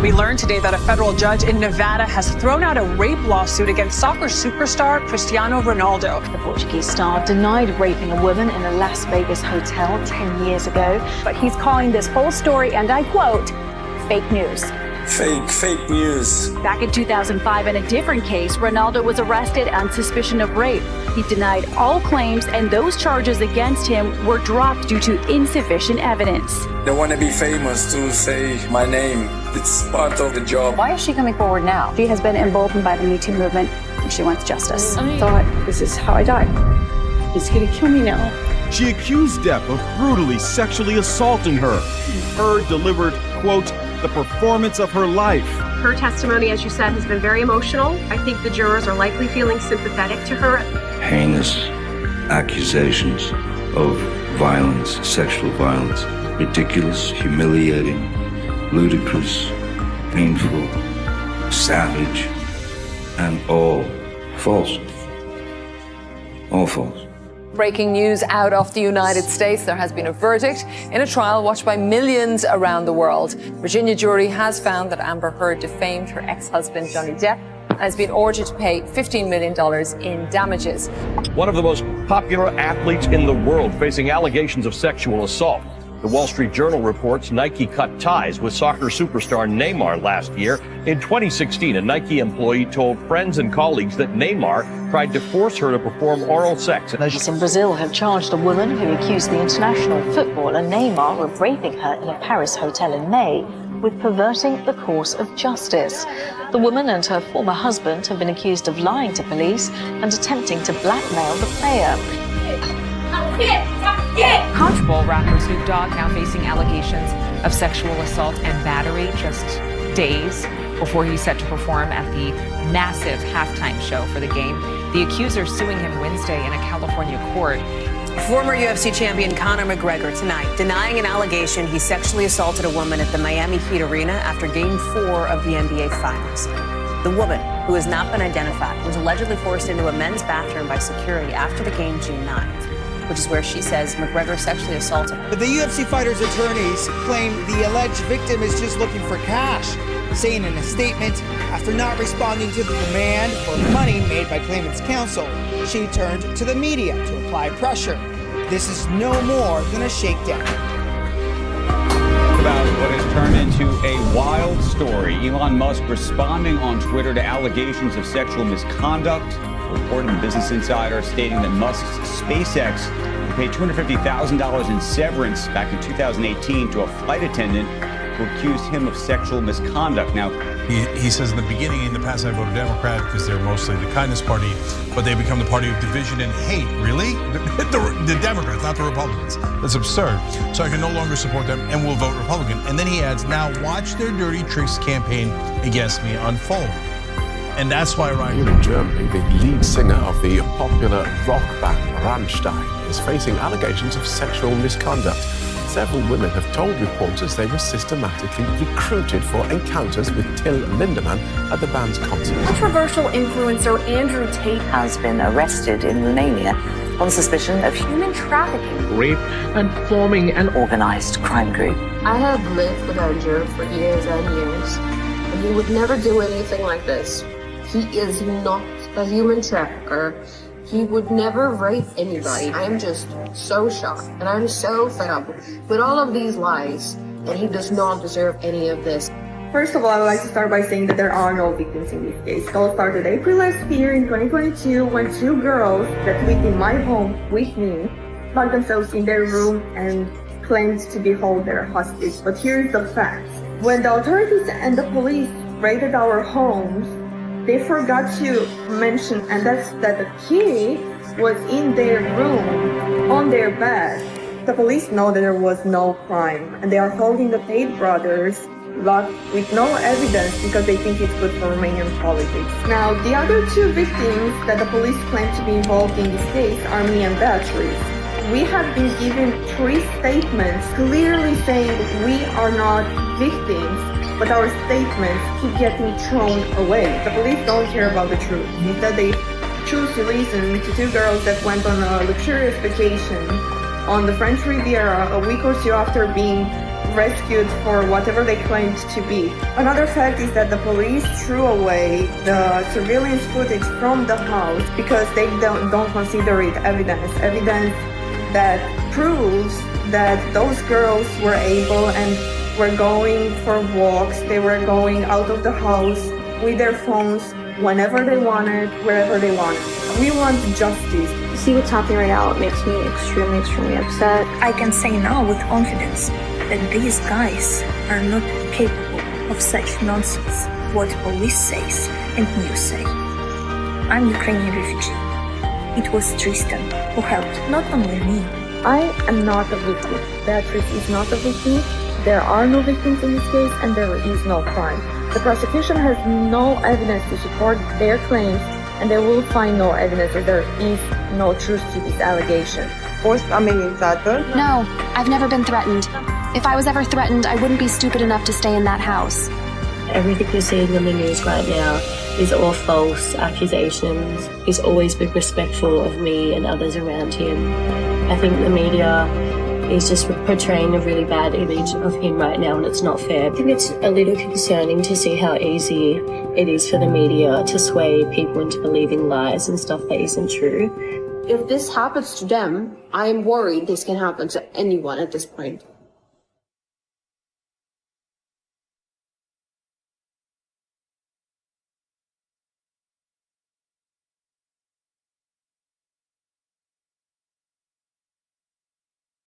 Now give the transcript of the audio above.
We learned today that a federal judge in Nevada has thrown out a rape lawsuit against soccer superstar Cristiano Ronaldo. The Portuguese star denied raping a woman in a Las Vegas hotel 10 years ago. But he's calling this whole story, and I quote, fake news. Fake news. Back in 2005, in a different case, Ronaldo was arrested on suspicion of rape. He denied all claims, and those charges against him were dropped due to insufficient evidence. They want to be famous to say my name. It's part of the job. Why is she coming forward now? She has been emboldened by the Me Too movement, and she wants justice. I thought, this is how I die. He's gonna kill me now. She accused Depp of brutally sexually assaulting her. Her delivered, quote, the performance of her life. Her testimony, as you said, has been very emotional. I think the jurors are likely feeling sympathetic to her. Heinous accusations of violence, sexual violence, ridiculous, humiliating, ludicrous, painful, savage, and all false. All false. Breaking news out of the United States. There has been a verdict in a trial watched by millions around the world. Virginia jury has found that Amber Heard defamed her ex-husband, Johnny Depp, and has been ordered to pay $15 million in damages. One of the most popular athletes in the world facing allegations of sexual assault. The Wall Street Journal reports Nike cut ties with soccer superstar Neymar last year. In 2016, a Nike employee told friends and colleagues that Neymar tried to force her to perform oral sex. Police in Brazil have charged a woman who accused the international footballer Neymar of raping her in a Paris hotel in May with perverting the course of justice. The woman and her former husband have been accused of lying to police and attempting to blackmail the player. Super Bowl rapper Snoop Dogg now facing allegations of sexual assault and battery just days before he's set to perform at the massive halftime show for the game. The accuser suing him Wednesday in a California court. Former UFC champion Conor McGregor tonight denying an allegation he sexually assaulted a woman at the Miami Heat Arena after Game 4 of the NBA Finals. The woman, who has not been identified, was allegedly forced into a men's bathroom by security after the game June 9th, which is where she says McGregor sexually assaulted her. But the UFC fighter's attorneys claim the alleged victim is just looking for cash, saying in a statement, after not responding to the demand for money made by claimant's counsel, she turned to the media to apply pressure. This is no more than a shakedown. About what has turned into a wild story. Elon Musk responding on Twitter to allegations of sexual misconduct. Reporting in Business Insider stating that Musk's SpaceX paid $250,000 in severance back in 2018 to a flight attendant who accused him of sexual misconduct. Now, he says in the beginning, in the past, I voted Democrat because they're mostly the kindness party, but they become the party of division and hate. Really? The Democrats, not the Republicans. That's absurd. So I can no longer support them and will vote Republican. And then he adds, now watch their dirty tricks campaign against me unfold. And that's why Here in Germany, the lead singer of the popular rock band Rammstein is facing allegations of sexual misconduct. Several women have told reporters they were systematically recruited for encounters with Till Lindemann at the band's concert. Controversial influencer Andrew Tate has been arrested in Romania on suspicion of human trafficking, rape, and forming an organized crime group. I have lived with Andrew for years and years, and he would never do anything like this. He is not a human trafficker. He would never rape anybody. I am just so shocked, and I'm so fed up with all of these lies, and he does not deserve any of this. First of all, I would like to start by saying that there are no victims in this case. It all started April last year in 2022 when two girls that lived in my home with me locked themselves in their room and claimed to be held their hostage. But here's the fact. When the authorities and the police raided our homes, they forgot to mention, and that's that the key was in their room, on their bed. The police know that there was no crime, and they are holding the Tate brothers locked with no evidence because they think it's good for Romanian politics. Now, the other two victims that the police claim to be involved in this case are me and Beatrice. We have been given 3 statements clearly saying we are not victims, but our statements keep getting thrown away. The police don't care about the truth. Instead, they choose to listen to 2 girls that went on a luxurious vacation on the French Riviera a week or 2 after being rescued for whatever they claimed to be. Another fact is that the police threw away the surveillance footage from the house because they don't consider it evidence that proves that those girls were able and were going for walks, they were going out of the house with their phones whenever they wanted, wherever they wanted. We want justice. See what's happening right now, it makes me extremely, extremely upset. I can say now with confidence that these guys are not capable of such nonsense, what police says and news say. I'm Ukrainian refugee. It was Tristan who helped, not only me. I am not a victim. Beatrice is not a victim. There are no victims in this case and there is no crime. The prosecution has no evidence to support their claims and they will find no evidence that there is no truth to this allegation. No, I've never been threatened. If I was ever threatened, I wouldn't be stupid enough to stay in that house. Everything we're seeing in the news right now is all false accusations. He's always been respectful of me and others around him. I think the media is just portraying a really bad image of him right now, and it's not fair. I think it's a little concerning to see how easy it is for the media to sway people into believing lies and stuff that isn't true. If this happens to them, I am worried this can happen to anyone at this point.